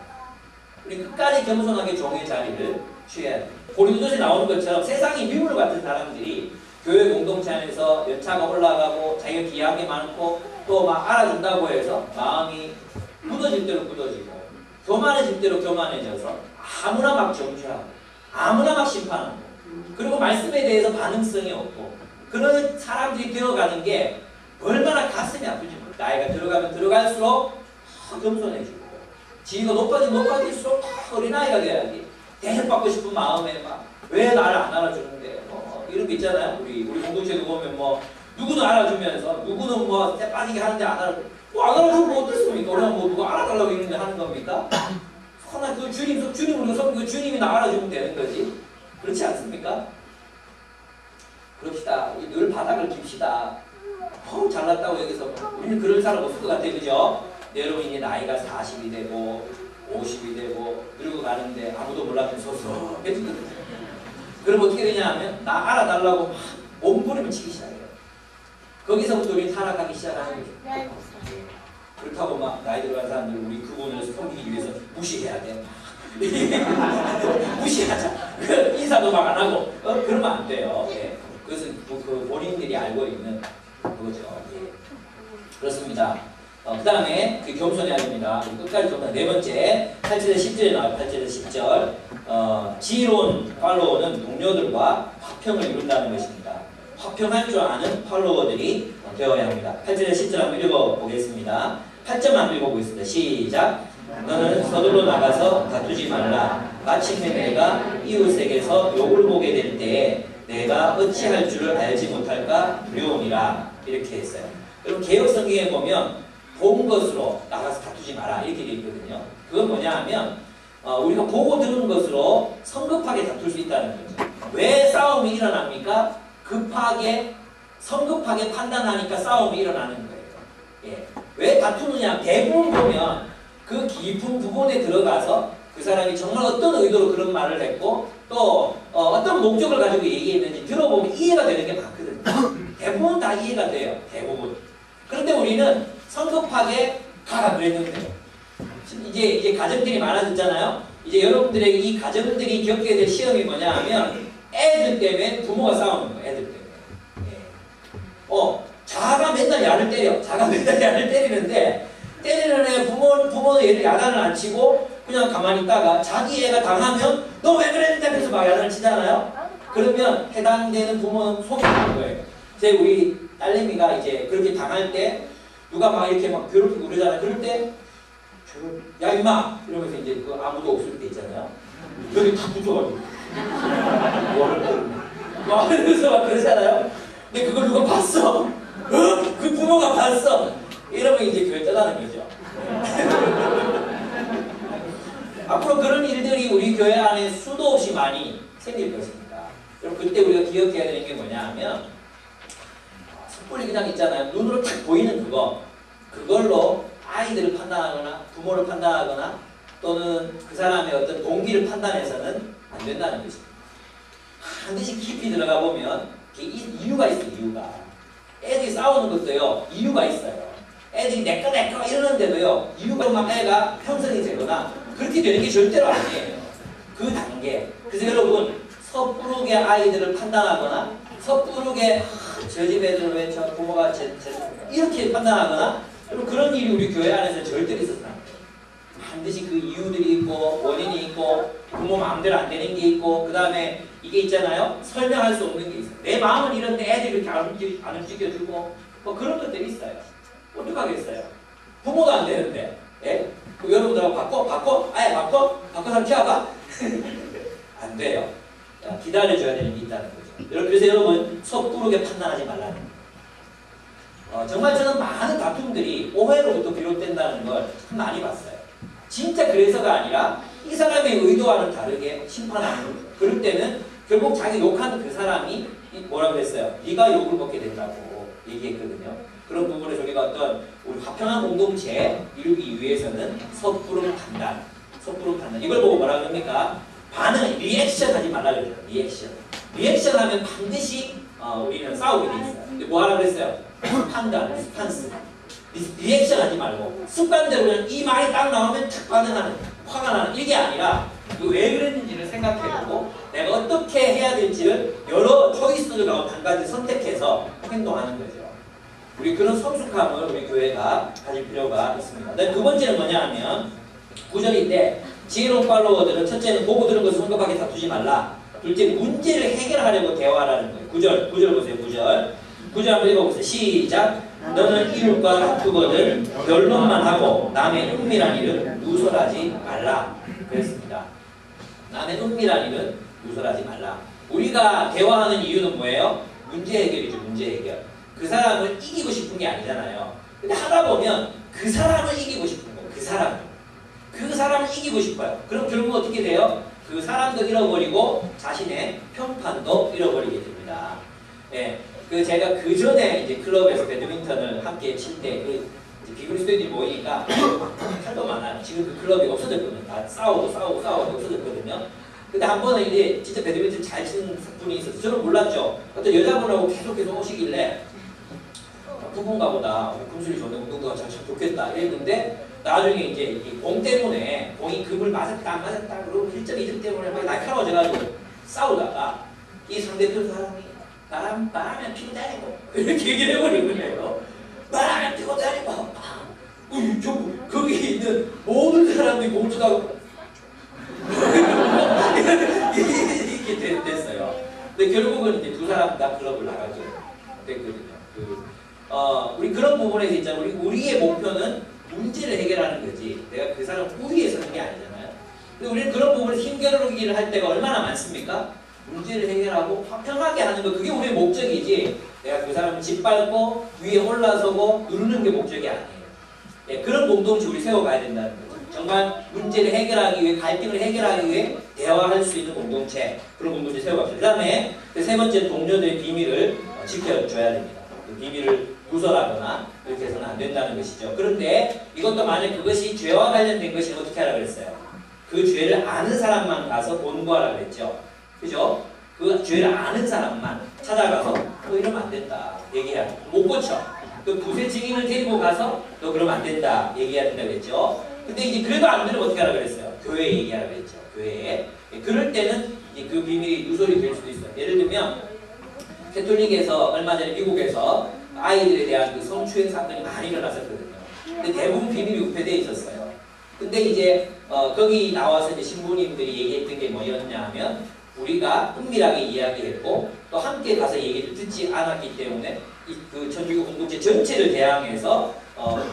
우리 끝까지 겸손하게 종의 자리를 취해야 돼요. 고린도전에 나오는 것처럼 세상이 미물 같은 사람들이 교회 공동체 안에서 연차가 올라가고 자기가 기여한 게 많고 또 막 알아준다고 해서 마음이 무너질 대로 무너지고 교만해질 대로 교만해져서 아무나 막 정죄하고 아무나 막 심판하고 그리고 말씀에 대해서 반응성이 없고 그런 사람들이 되어가는 게 얼마나 가슴이 아프지. 나이가 들어가면 들어갈수록 겸손해지고 지위가 높아지면 높아질수록 어린아이가 돼야지. 대접받고 싶은 마음에 막 왜 나를 안 알아주는데 이런 게 있잖아요. 우리 공동체도 보면 뭐 누구는 알아주면서 누구는 뭐 빠지게 하는데 안 알아주면 뭐 어떻습니까? 우리가 뭐 누가 알아달라고 있는데 하는 겁니까? 하나 그 주님 우리가 섬기고 주님이 나 알아주면 되는 거지. 그렇지 않습니까? 그럽시다. 늘 바닥을 깁시다. 잘났다고 여기서 우리는 그럴 사람 없을 것 같아요. 그죠? 여러분 이제 나이가 40이 되고 50이 되고 늙어가는데 아무도 몰랐던 소소해지거든요. 그럼 어떻게 되냐 하면 나 알아달라고 막 몸부림을 치기 시작해요. 거기서부터 우리는 타락하기 시작하는 거죠. 그렇다고 막 나이 들어간 사람들 우리 그분을 섬기기 위해서 무시해야 돼. 무시하자. 인사도 막 안 하고 그러면 안 돼요. 예. 그것은 그 본인들이 알고 있는 그거죠. 예. 그렇습니다. 그 다음에 그 겸손해야 됩니다. 끝까지 겸손. 4번째 8절에서 10절에 나와요. 8절에서 10절. 지혜로운 팔로워는 동료들과 화평을 이룬다는 것입니다. 화평할 줄 아는 팔로워들이 되어야 합니다. 8절에서 10절 한번 읽어보겠습니다. 8점 한번 읽어보겠습니다. 시작. 너는 서둘러 나가서 다투지 말라. 마침내 내가 이웃에게서 욕을 보게 될 때에 내가 어찌할 줄을 알지 못할까 두려움이라. 이렇게 했어요. 여러분 개혁성경에 보면 본 것으로 나가서 다투지 마라 이렇게 되어 있거든요. 그건 뭐냐 하면 우리가 보고 들은 것으로 성급하게 다툴 수 있다는 거죠. 왜 싸움이 일어납니까? 성급하게 판단하니까 싸움이 일어나는 거예요. 예. 왜 다투느냐? 대부분 보면 그 깊은 부분에 들어가서 그 사람이 정말 어떤 의도로 그런 말을 했고 또 어떤 목적을 가지고 얘기했는지 들어보면 이해가 되는 게 많거든요. 대부분 다 이해가 돼요. 대부분. 그런데 우리는 성급하게 가라 그랬는데 이제 가정들이 많아졌잖아요. 이제 여러분들에게 이 가정들이 겪게 될 시험이 뭐냐 하면 애들 때문에 부모가 싸우는 거예요. 애들 때문에. 예. 자가 맨날 야를 때려. 자가 맨날 야를 때리는데 때리는 애 부모는 얘를 야단을 안 치고 그냥 가만히 있다가 자기 애가 당하면 너 왜 그랬는데 그래서 막 야단을 치잖아요. 그러면 해당되는 부모는 속이 나는 거예요. 우리 딸내미가 이제 그렇게 당할 때 누가 막 이렇게 막 괴롭히고 그러잖아요. 그럴 때 야 임마 이러면서 이제 그 아무도 없을 때 있잖아요. 여기 다 붙여가지고 막 이러면서 막 그러잖아요. 근데 그걸 누가 봤어? 그 부모가 봤어. 이러면 이제 교회 떠나는 거죠. 앞으로 그런 일들이 우리 교회 안에 수도 없이 많이 생길 것입니다. 그럼 그때 우리가 기억해야 되는 게 뭐냐 하면 섣불리 그냥 있잖아요. 눈으로 딱 보이는 그걸로 아이들을 판단하거나 부모를 판단하거나 또는 그 사람의 어떤 동기를 판단해서는 안 된다는 것입니다. 반드시 깊이 들어가 보면 이유가 있어요. 이유가. 애들이 싸우는 것도요. 이유가 있어요. 애들이 내꺼 이러는데도요. 이유가 막 애가 형성이 되거나 그렇게 되는 게 절대로 아니에요. 그 단계. 그래서 여러분 섣부르게 아이들을 판단하거나 섣부르게 저 집 애들은 왜 저 부모가 이렇게 판단하거나 그런 일이 우리 교회 안에서 절대로 있어서는 안 돼요. 반드시 그 이유들이 있고 원인이 있고 부모 마음대로 안 되는 게 있고 그 다음에 이게 있잖아요. 설명할 수 없는 게 있어요. 내 마음은 이런데 애들이 이렇게 안 움직여주고 뭐 그런 것들이 있어요. 어떡하겠어요. 부모도 안 되는데 예? 여러분들하고 바꿔? 아예 바꿔서 키워봐? 안 돼요. 기다려줘야 되는 게 있다는 거죠. 그래서 여러분 섣부르게 판단하지 말라는 거예요. 정말 저는 많은 다툼들이 오해로부터 비롯된다는 걸 참 많이 봤어요. 진짜 그래서가 아니라 이 사람의 의도와는 다르게 심판하는 거죠. 그럴 때는 결국 자기 욕하는 그 사람이 뭐라 그랬어요? 네가 욕을 먹게 된다고 얘기했거든요. 그런 부분에서 우리가 어떤 우리 화평한 공동체 이루기 위해서는 섣부른 판단. 이걸 보고 뭐라 그럽니까? 반응, 리액션 하지 말라 그러죠. 리액션 하면 반드시 우리는 싸우게 돼 있어요. 근데 뭐 하라 그랬어요? 판단, 스탄스. 리액션 하지 말고 습관대로 그냥 이 말이 딱 나오면 탁 반응하는, 화가 나는 이게 아니라 왜 그랬는지를 생각해보고 내가 어떻게 해야 될지를 여러 초이스들 가운데 한 가지 선택해서 행동하는 거죠. 우리 그런 성숙함을 우리 교회가 가질 필요가 있습니다. 두 번째는 뭐냐 하면 9절인데 지혜로운 팔로워들은 첫째는 보고 들은 것을 성급하게 다투지 말라. 둘째 문제를 해결하려고 대화하라는 거예요. 9절 보세요. 9절 한번 읽어보세요. 시작. 너는 이웃과 다투거든 변론만 하고 남의 은밀한 일은 누설하지 말라. 그랬습니다. 남의 은밀한 일은 누설하지 말라. 우리가 대화하는 이유는 뭐예요? 문제 해결이죠. 문제 해결. 그 사람을 이기고 싶은 게 아니잖아요. 근데 하다 보면 그 사람을 이기고 싶은 거예요. 그 사람을 이기고 싶어요. 그럼 결국 어떻게 돼요? 그 사람도 잃어버리고 자신의 평판도 잃어버리게 됩니다. 예, 제가 그 전에 이제 클럽에서 배드민턴을 함께 칠 때 비그리스도인들이 모이니까 탈도 많아요. 지금 그 클럽이 없어졌거든요. 다 싸우고 없어졌거든요. 근데 한 번은 이제 진짜 배드민턴 잘 치는 분이 있어서 저는 몰랐죠. 어떤 여자분하고 계속 오시길래 그분가 보다 금술이 좋네, 운동도가 참 좋겠다 이랬는데 나중에 이제 공 때문에 공이 금을 맞았다 안 맞았다 그러고 1점 2점 때문에 막 날카로워져가지고 싸우다가 이 상대편 사람이 나랑 바람에 피고 다니고 이렇게 얘기를 해버린 거예요. 바람에 피고 다니고 거기 있는 모든 사람들이 공주하고 이렇게 됐어요. 근데 결국은 이제 두 사람 다 클럽을 나가게 됐거든요. 우리 그런 부분에서 있잖아요. 우리의 목표는 문제를 해결하는 거지 내가 그 사람 우위에 서는 게 아니잖아요. 근데 우리는 그런 부분에서 힘겨루기를 할 때가 얼마나 많습니까? 문제를 해결하고 화평하게 하는 거 그게 우리의 목적이지 내가 그 사람을 짓밟고 위에 올라서고 누르는 게 목적이 아니에요. 예, 그런 공동체 우리 세워가야 된다는 거죠. 정말 문제를 해결하기 위해, 갈등을 해결하기 위해 대화할 수 있는 공동체, 그런 공동체 세워갑시다. 그 다음에 세 번째, 동료들의 비밀을 지켜줘야 됩니다. 그 비밀을 누설하거나 그렇게 해서는 안 된다는 것이죠. 그런데 이것도 만약 그것이 죄와 관련된 것이면 어떻게 하라 그랬어요? 그 죄를 아는 사람만 가서 본고하라 그랬죠. 그죠? 그 죄를 아는 사람만 찾아가서 너 이러면 안 된다 얘기해야 돼. 못 고쳐. 그 두세 증인을 데리고 가서 너 그러면 안 된다 얘기해야 된다 그랬죠. 근데 이제 그래도 안 되면 어떻게 하라 그랬어요? 교회에 얘기하라 그랬죠. 교회에. 그럴 때는 이제 그 비밀이 누설이 될 수도 있어요. 예를 들면 캐톨릭에서 얼마 전에 미국에서 아이들에 대한 그 성추행 사건이 많이 일어났었거든요. 근데 대부분 비밀이 우폐되어 있었어요. 근데 이제 거기 나와서 이제 신부님들이 얘기했던 게 뭐였냐 하면 우리가 은밀하게 이야기했고 또 함께 가서 얘기를 듣지 않았기 때문에 그 천주교 공동체 전체를 대항해서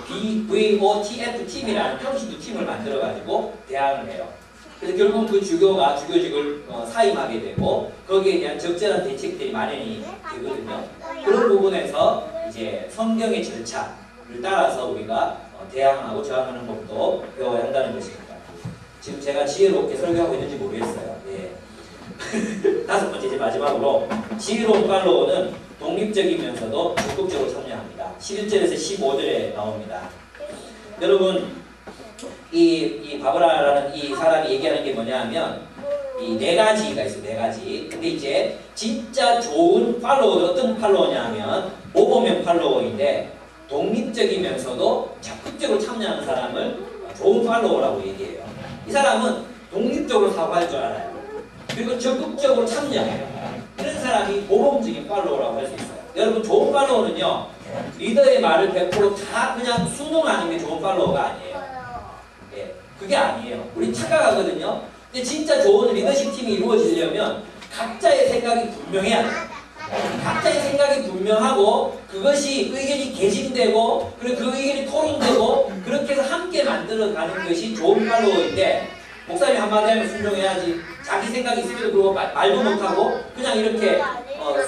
VOTF 팀이라는 평신도 팀을 만들어가지고 대항을 해요. 그래서 결국 그 주교가 주교직을 사임하게 되고 거기에 대한 적절한 대책들이 마련이 되거든요. 그런 부분에서 이제 성경의 절차를 따라서 우리가 대항하고 저항하는 법도 배워야 한다는 것입니다. 지금 제가 지혜롭게 설교하고 있는지 모르겠어요. 예. 다섯 번째, 이제 마지막으로 지혜로운 팔로워는 독립적이면서도 적극적으로 참여합니다. 11절에서 15절에 나옵니다. 여러분 이 바브라라는 이 사람이 얘기하는 게 뭐냐면 이 네 가지가 있어요. 네 가지. 근데 이제 진짜 좋은 팔로워는 어떤 팔로워냐면 모범형 팔로워인데 독립적이면서도 적극적으로 참여하는 사람을 좋은 팔로워라고 얘기해요. 이 사람은 독립적으로 사고할 줄 알아요. 그리고 적극적으로 참여해요. 이런 사람이 모범적인 팔로워라고 할 수 있어요. 여러분 좋은 팔로워는요 리더의 말을 100%다 그냥 순응하는 게 좋은 팔로워가 아니에요. 예, 그게 아니에요. 우리 착각하거든요. 근데 진짜 좋은 리더십 팀이 이루어지려면 각자의 생각이 분명해야 돼요. 각자의 생각이 분명하고 그것이 의견이 개진되고 그리고 그 의견이 토론되고 그렇게 해서 함께 만들어가는 것이 좋은 팔로워인데 목사님이 한마디 하면 순종해야지 자기 생각이 있으면 그러고 말도 못하고 그냥 이렇게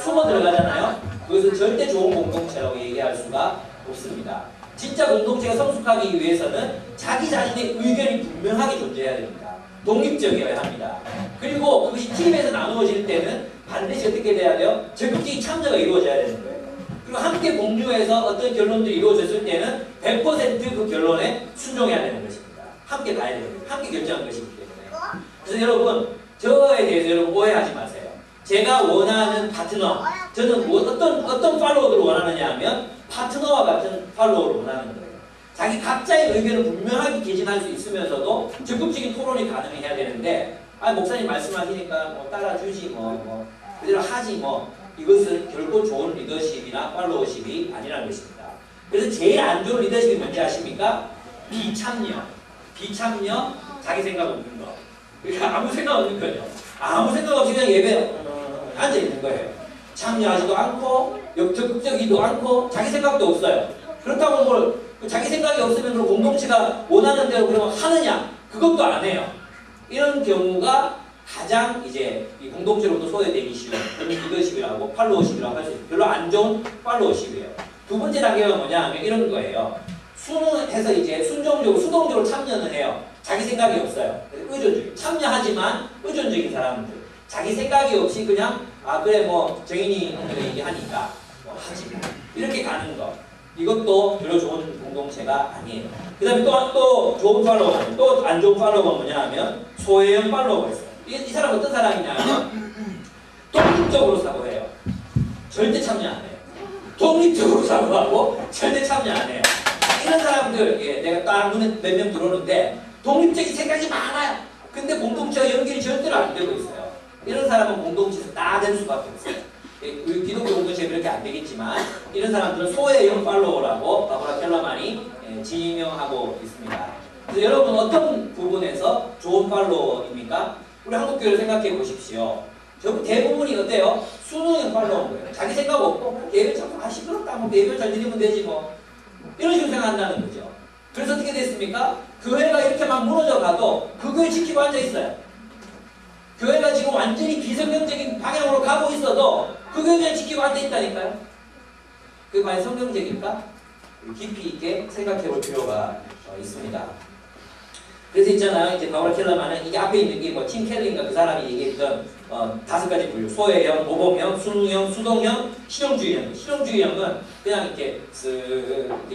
숨어 들어가잖아요. 그것은 절대 좋은 공동체라고 얘기할 수가 없습니다. 진짜 공동체가 성숙하기 위해서는 자기 자신의 의견이 분명하게 존재해야 됩니다. 독립적이어야 합니다. 그리고 그것이 팀에서 나누어질 때는 반드시 어떻게 돼야 돼요? 적극적인 참여가 이루어져야 되는 거예요. 그리고 함께 공유해서 어떤 결론들이 이루어졌을 때는 100% 그 결론에 순종해야 되는 것입니다. 함께 가야 되는 거예요. 함께 결정한 것이기 때문에. 그래서 여러분 저에 대해서 여러분 오해하지 마세요. 제가 원하는 파트너, 저는 어떤 팔로워를 원하느냐 하면 파트너와 같은 팔로워를 원하는 거예요. 자기 각자의 의견을 분명하게 개진할 수 있으면서도 적극적인 토론이 가능해야 되는데 목사님 말씀하시니까 뭐 따라주지 그대로 하지 이것은 결코 좋은 리더십이나 팔로워십이 아니라는 것입니다. 그래서 제일 안 좋은 리더십이 뭔지 아십니까? 비참여, 자기 생각 없는 거. 그러니까 아무 생각 없는 거죠. 아무 생각 없이 그냥 예배에 앉아있는 거예요. 참여하지도 않고 적극적이지도 않고 자기 생각도 없어요. 그렇다고 뭘 자기 생각이 없으면 그럼 공동체가 원하는 대로 그러면 하느냐? 그것도 안 해요. 이런 경우가 가장 이제 이 공동체로부터 소외되기 쉬운 그런 리더십이라고 팔로워십이라고 할 수 있어요. 별로 안 좋은 팔로워십이에요. 두 번째 단계가 뭐냐 하면 이런 거예요. 순응해서 이제 수동적으로 참여는 해요. 자기 생각이 없어요. 의존적인. 참여하지만 의존적인 사람들. 자기 생각이 없이 그냥 그래 정인이 얘기하니까 하지. 이렇게 가는 거. 이것도 별로 좋은 공동체가 아니에요. 그 다음에 또 좋은 팔로워가 또 안 좋은 팔로워가 뭐냐 하면 소외형 팔로워가 있어요. 이 사람 어떤 사람이냐 하면 독립적으로 사고해요. 절대 참여 안 해요. 독립적으로 사고하고 절대 참여 안 해요. 이런 사람들 내가 딱 눈에 몇 명 들어오는데 독립적인 생각이 많아요. 근데 공동체와 연결이 절대로 안 되고 있어요. 이런 사람은 공동체에서 나댈 수밖에 없어요. 우리 기독교 공동체는 그렇게 안 되겠지만 이런 사람들은 소외형 팔로워라고 바브라 켈러만이 지명하고 있습니다. 그래서 여러분 어떤 부분에서 좋은 팔로워입니까? 우리 한국교회를 생각해 보십시오. 대부분이 어때요? 순응형 팔로워인 거예요. 자기 생각 없고 예배 자꾸 시끄럽다 예배 잘 드리면 되지 이런 식으로 생각한다는 거죠. 그래서 어떻게 됐습니까? 교회가 이렇게 막 무너져 가도 그 교회 지키고 앉아 있어요. 교회가 지금 완전히 비성경적인 방향으로 가고 있어도 그 교회 그냥 지키고 앉아 있다니까요. 그게 과연 성경적일까? 깊이 있게 생각해 볼 필요가 있습니다. 그래서 있잖아요. 이제 바브라 켈러만은 이게 앞에 있는 게 뭐 팀 켈러인가 그 사람이 얘기했던 5가지 분류. 소외형, 모범형, 순응형, 수동형, 실용주의형. 실용주의형은 그냥 이렇게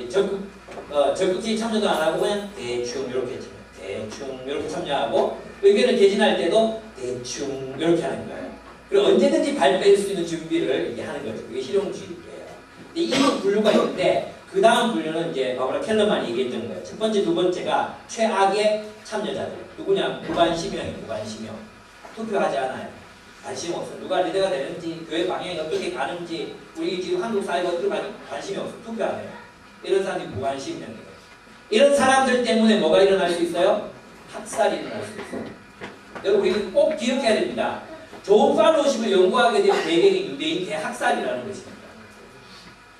적극적인 참여도 안 하고 그냥 대충 이렇게 대충 이렇게 참여하고 의견을 개진할 때도 대충 이렇게 하는 거예요. 그리고 언제든지 발표할 수 있는 준비를 이게 하는 거죠. 그게 실용주의예요. 근데 이런 분류가 있는데 그 다음 분류는 이제 바브라 켈러만이 얘기했던 거예요. 첫 번째, 두 번째가 최악의 참여자들. 누구냐? 무관심형이에요. 무관심형. 투표하지 않아요. 관심 없어. 누가 리더가 되는지, 교회 방향이 어떻게 가는지, 우리 지금 한국 사회가 어떻게 가는지 관심이 없어. 투표 안 해요. 이런 사람들이 무관심형이에요. 이런 사람들 때문에 뭐가 일어날 수 있어요? 학살이 일어날 수 있어요. 여러분 우리는 꼭 기억해야 됩니다. 좋은 팔로우십을 연구하게 된 배경이 유대인 대학살이라는 것입니다.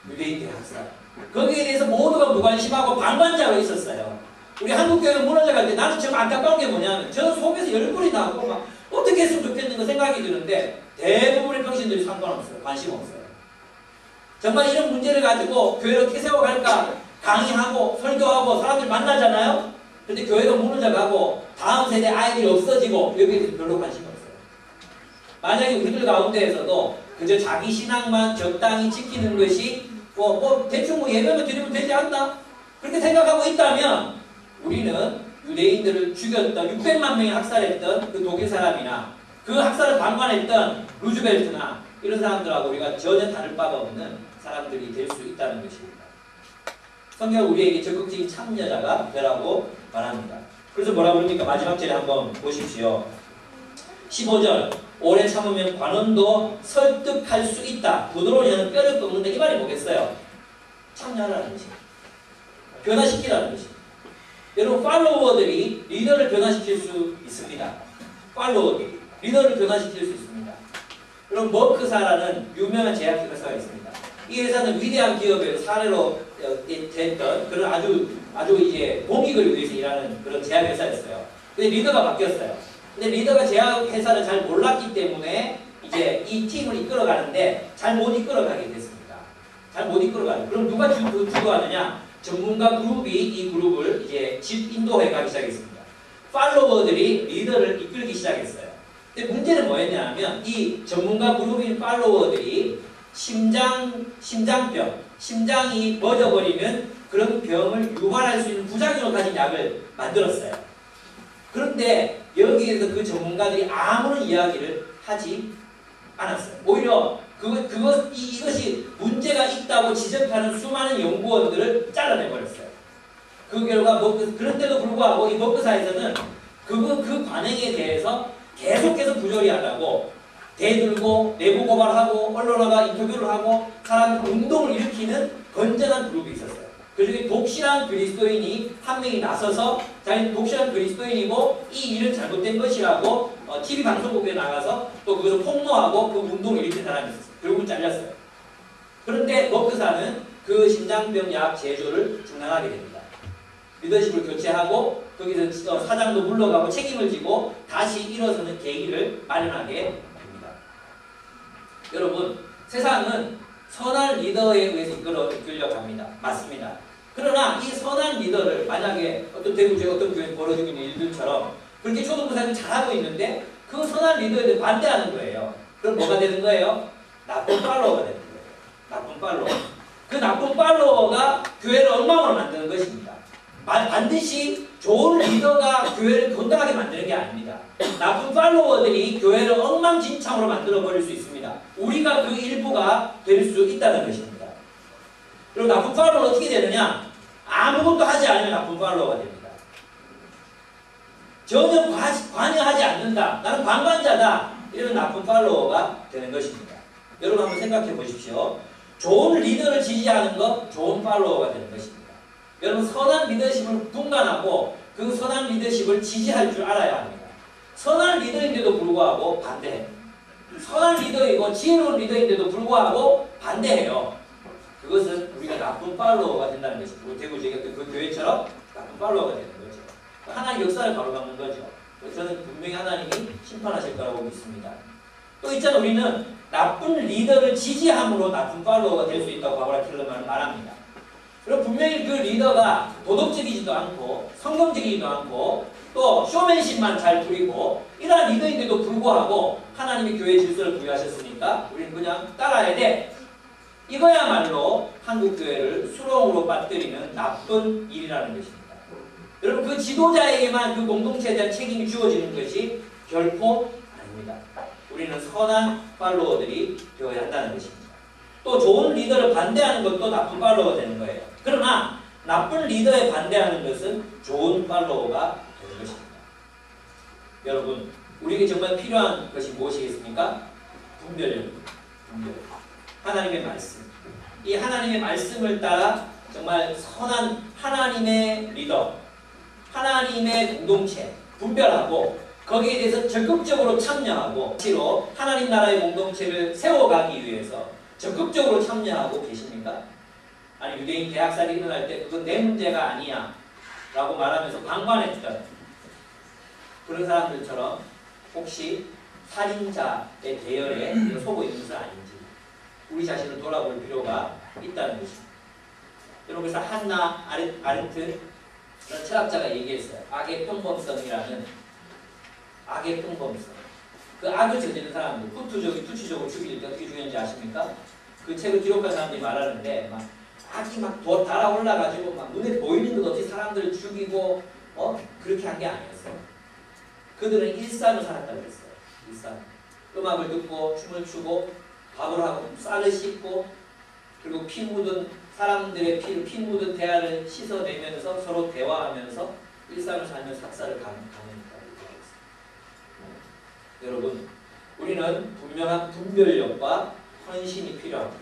유대인 대학살. 거기에 대해서 모두가 무관심하고 방관자로 있었어요. 우리 한국교회가 무너져갈 때 나는 좀 안타까운 게 뭐냐면 저 속에서 열불이 나고 막 어떻게 했으면 좋겠는가 생각이 드는데 대부분의 평신들이 상관없어요. 관심 없어요. 정말 이런 문제를 가지고 교회를 어떻게 세워갈까 강의하고 설교하고 사람들 만나잖아요. 근데 교회가 무너져가고 다음 세대 아이들이 없어지고 여기에 대해서 별로 관심이 없어요. 만약에 우리들 가운데에서도 그저 자기 신앙만 적당히 지키는 것이 대충 예배만 드리면 되지 않나? 그렇게 생각하고 있다면 우리는 유대인들을 죽였던 600만 명이 학살했던 그 독일 사람이나 그 학살을 방관했던 루즈벨트나 이런 사람들하고 우리가 전혀 다를 바가 없는 사람들이 될 수 있다는 것입니다. 성경 우리에게 적극적인 참여자가 되라고 말합니다. 그래서 뭐라 그럽니까? 마지막 절에 한번 보십시오. 15절 오래 참으면 관원도 설득할 수 있다. 부드러운 혀는 뼈를 꺾는다. 이 말이 뭐겠어요? 참여하라는 것입니다. 변화시키라는 것입니다. 여러분 팔로워들이 리더를 변화시킬 수 있습니다. 팔로워들이 리더를 변화시킬 수 있습니다. 여러분 머크사라는 유명한 제약회사가 있습니다. 이 회사는 위대한 기업의 사례로 됐던 그런 아주 이제 공익을 위해서 일하는 그런 제약회사였어요. 근데 리더가 바뀌었어요. 근데 리더가 제약회사를 잘 몰랐기 때문에 이제 이 팀을 이끌어가는데 잘 못 이끌어가게 됐습니다. 잘 못 이끌어가요. 그럼 누가 주도하느냐? 전문가 그룹이 이 그룹을 이제 인도해 가기 시작했습니다. 팔로워들이 리더를 이끌기 시작했어요. 근데 문제는 뭐였냐면 이 전문가 그룹인 팔로워들이 심장병, 심장이 멎어버리면 그런 병을 유발할 수 있는 부작용을 가진 약을 만들었어요. 그런데 여기에서 그 전문가들이 아무런 이야기를 하지 않았어요. 오히려 이것이 문제가 있다고 지적하는 수많은 연구원들을 잘라내버렸어요. 그 결과 그런데도 불구하고 이 머크사에서는 그 관행에 대해서 계속해서 부조리하라고 대들고 내부 고발하고 언론화가 인터뷰를 하고 사람 운동을 일으키는 건전한 그룹이 있었어요. 그중에 독실한 그리스도인이 한 명이 나서서 자기는 독실한 그리스도인이고 이 일은 잘못된 것이라고 TV 방송국에 나가서 또 그것을 폭로하고 그 운동을 일으킨 사람이 있었어요. 결국은 잘렸어요. 그런데 머크사는 그 심장병 약 제조를 중단하게 됩니다. 리더십을 교체하고 거기서 사장도 물러가고 책임을 지고 다시 일어서는 계기를 마련하게 됩니다. 여러분 세상은 선한 리더에 의해서 이끌려 갑니다. 맞습니다. 그러나 이 선한 리더를 만약에 어떤 대구지에 어떤 교회에 벌어지고 있는 일들처럼 그렇게 초등부사는 잘하고 있는데 그 선한 리더에 대해 반대하는 거예요. 그럼 뭐가 되는 거예요? 나쁜 팔로워가 되는 거예요. 나쁜 팔로워. 그 나쁜 팔로워가 교회를 엉망으로 만드는 것입니다. 반드시 좋은 리더가 교회를 건강하게 만드는 게 아닙니다. 나쁜 팔로워들이 교회를 엉망진창으로 만들어버릴 수 있습니다. 우리가 그 일부가 될 수 있다는 것입니다. 그리고 나쁜 팔로워는 어떻게 되느냐? 아무것도 하지 않으면 나쁜 팔로워가 됩니다. 전혀 관여하지 않는다. 나는 방관자다. 이런 나쁜 팔로워가 되는 것입니다. 여러분 한번 생각해 보십시오. 좋은 리더를 지지하는 것, 좋은 팔로워가 되는 것입니다. 여러분 선한 리더십을 분간하고 그 선한 리더십을 지지할 줄 알아야 합니다. 선한 리더인데도 불구하고 반대해요. 선한 리더이고 지혜로운 리더인데도 불구하고 반대해요. 그것은 우리가 나쁜 팔로워가 된다는 것입니다. 우리 대구 지역의 그 교회처럼 나쁜 팔로워가 되는 거죠. 하나님 역사를 바로잡는 거죠. 저는 분명히 하나님이 심판하실 거라고 믿습니다. 또 있잖아 우리는 나쁜 리더를 지지함으로 나쁜 팔로워가 될 수 있다고 바브라 켈러만은 말합니다. 그럼 분명히 그 리더가 도덕적이지도 않고 성경적이지도 않고 또 쇼맨십만 잘 부리고 이러한 리더인데도 불구하고 하나님이 교회 질서를 부여하셨으니까 우리는 그냥 따라야 돼. 이거야말로 한국 교회를 수렁으로 빠뜨리는 나쁜 일이라는 것입니다. 여러분 그 지도자에게만 그 공동체에 대한 책임이 주어지는 것이 결코 아닙니다. 우리는 선한 팔로워들이 되어야 한다는 것입니다. 또 좋은 리더를 반대하는 것도 나쁜 팔로워가 되는 거예요. 그러나 나쁜 리더에 반대하는 것은 좋은 팔로워가 되는 것입니다. 여러분 우리에게 정말 필요한 것이 무엇이겠습니까? 분별력. 하나님의 말씀. 이 하나님의 말씀을 따라 정말 선한 하나님의 리더, 하나님의 공동체 분별하고 거기에 대해서 적극적으로 참여하고 실로 하나님 나라의 공동체를 세워가기 위해서 적극적으로 참여하고 계십니까? 아니 유대인 대학살이 일어날 때 그건 내 문제가 아니야 라고 말하면서 방관했던 그런 사람들처럼 혹시 살인자의 대열에 속고 있는 것은 아닌지 우리 자신을 돌아볼 필요가 있다는 것입니다. 여러분 그래서 한나 아렌트 그런 철학자가 얘기했어요. 악의 평범성이라는 악의 평범성. 그 악을 저지른 사람들 투치적으로 죽일 때 어떻게 죽였는지 아십니까? 그 책을 기록한 사람들이 말하는데 막 악이 막 달아올라가지고 막 눈에 보이는 것 없이 사람들을 죽이고 그렇게 한 게 아니었어요. 그들은 일상을 살았다고 했어요. 일상. 음악을 듣고 춤을 추고 밥을 하고 쌀을 씻고 그리고 피 묻은 사람들의 피 묻은 대화를 씻어내면서 서로 대화하면서 일상을 살며 삭사를 가능했다고 했어요. 여러분 우리는 분명한 분별력과 헌신이 필요합니다.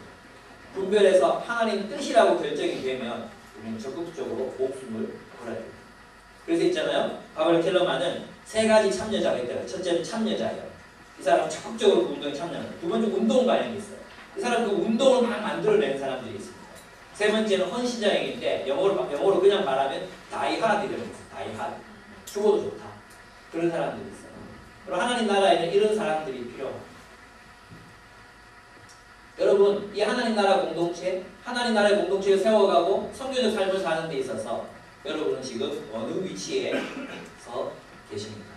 분별해서 하나님 뜻이라고 결정이 되면 우리는 적극적으로 목숨을 걸어야 됩니다. 그래서 있잖아요. 바벨 켈러만은 세 가지 참여자가 있더라고요. 첫째는 참여자예요. 이 사람은 적극적으로 그 운동에 참여합니다. 두 번째 운동가형이 있어요. 이 사람은 그 운동을 막 만들어낸 사람들이 있습니다. 세 번째는 헌신자형인데 영어로 그냥 말하면 다이하드라고 있어요. 다이하드. 죽어도 좋다. 그런 사람들이 있어요. 그리고 하나님 나라에는 이런 사람들이 필요합니다. 여러분 이 하나님 나라 공동체, 하나님 나라의 공동체를 세워가고 선교적 삶을 사는 데 있어서 여러분은 지금 어느 위치에서 계십니까?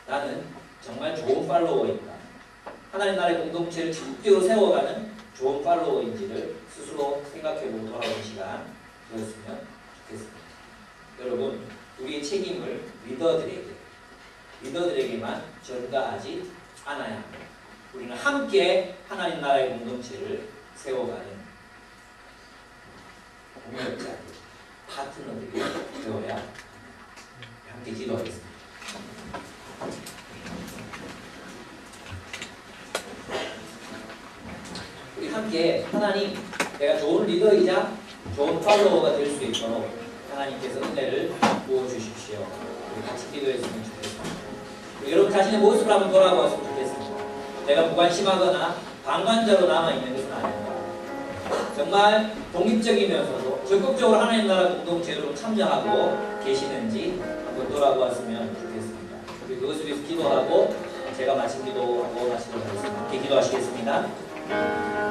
나는 정말 좋은 팔로워인가? 하나님 나라의 공동체를 적극적으로 세워가는 좋은 팔로워인지를 스스로 생각해보고 돌아오는 시간 되었으면 좋겠습니다. 여러분 우리의 책임을 리더들에게만 전가하지 않아야 합니다. 우리는 함께 하나님 나라의 공동체를 세워가는 동역자들, 파트너들이 되어야 합니다. 함께 기도하겠습니다. 우리 함께 하나님, 내가 좋은 리더이자 좋은 팔로워가 될 수 있도록 하나님께서 은혜를 부어주십시오. 우리 같이 기도했으면 좋겠습니다. 여러분 자신의 모습을 한번 돌아보았으면 좋겠습니다. 내가 무관심하거나 방관자로 남아있는 것은 아닙니다. 정말 독립적이면서도 적극적으로 하나님 나라 공동체로 참여하고 계시는지 한번 돌아보았으면 좋겠습니다. 우리 그것을 위해서 기도하고 제가 마친 기도하고 마치도록 하겠습니다. 함께 기도하시겠습니다.